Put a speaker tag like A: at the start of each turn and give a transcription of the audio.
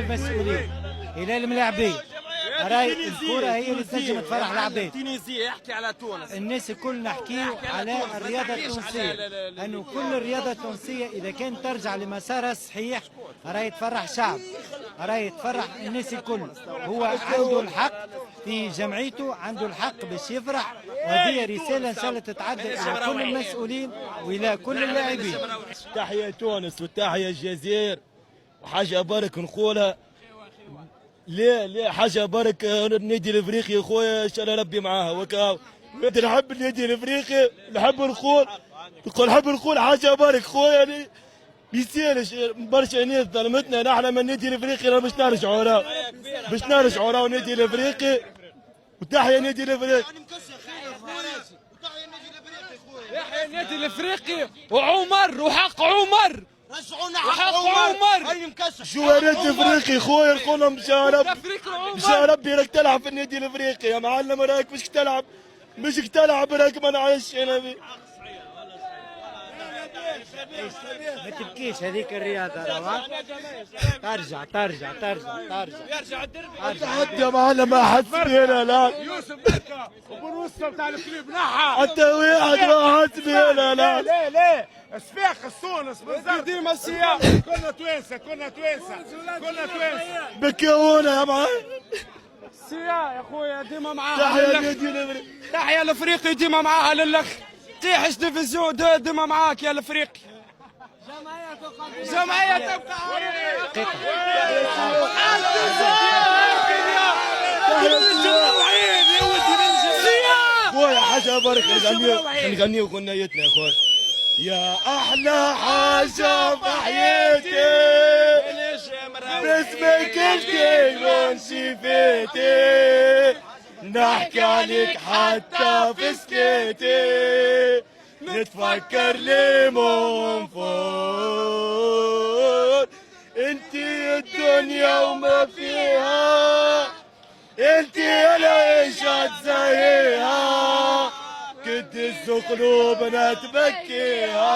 A: المسؤولين الى الملاعبين. راي الكرة هي اللي تنجم تفرح العباد.
B: تونسية يحكي على تونس.
A: الناس الكل نحكيو على الرياضة التونسية، أنه كل الرياضة التونسية إذا كانت ترجع لمسارها الصحيح راهي تفرح شعب، راهي تفرح الناس الكل. هو عنده الحق في جمعيته، عنده الحق باش يفرح، وهذه رسالة إن شاء الله تتعدى إلى كل المسؤولين وإلى كل اللاعبين.
C: تحية تونس وتحية الجزائر، وحاجة برك نقولها. ليه حاجه برك النادي الافريقي خويا ان شاء الله ربي معاها وكاو. نحب النادي الافريقي، نحب نقول حاجه برك خويا يسالش برشا ناس ظلمتنا نحن من النادي الافريقي باش نرجعوا راهو النادي الافريقي. وتحيا النادي الافريقي.
B: يحيى النادي الافريقي وعمر وحق عمر.
D: رجعونا
B: حق عمر.
D: هاي مكسح
C: جوارات افريقي خويا نقولهم مشى ربي راك تلعب في النادي الافريقي يا معلم. راك مش تلعب راك ما نعيش انا بي.
A: ما تبكيش هذيك الرياضة راهو. ترجع
B: يرجع الدربي.
C: حتى يا معلم ما حد فينا لا.
B: يوسف بركة وبنوصل بتاع الكليب نحى.
C: حتى واحد ما حد فينا لا.
B: ليه صفاق السونس بالضبط ديما السياق. كنا توانسة
C: بكونا يا معلم.
B: السياق يا خويا ديما معاها.
C: تحيا النادي الافريقي.
B: تحيا الافريقي ديما معاها للاخ. تيحش ديفيزيون ديما معاك يا الافريقي. جمعية تبقى
C: خويا حاجة برك نغنيو غنيتنا يا خويا. يا أحلى حاجة في حياتي باسمك انتي من شفيتي. نحكي عليك حتى في سكيتي، نتفكر لي من فوق. انتي الدنيا وما فيها، انتي العيش تزهيها، كنت قلوبنا تبكيها.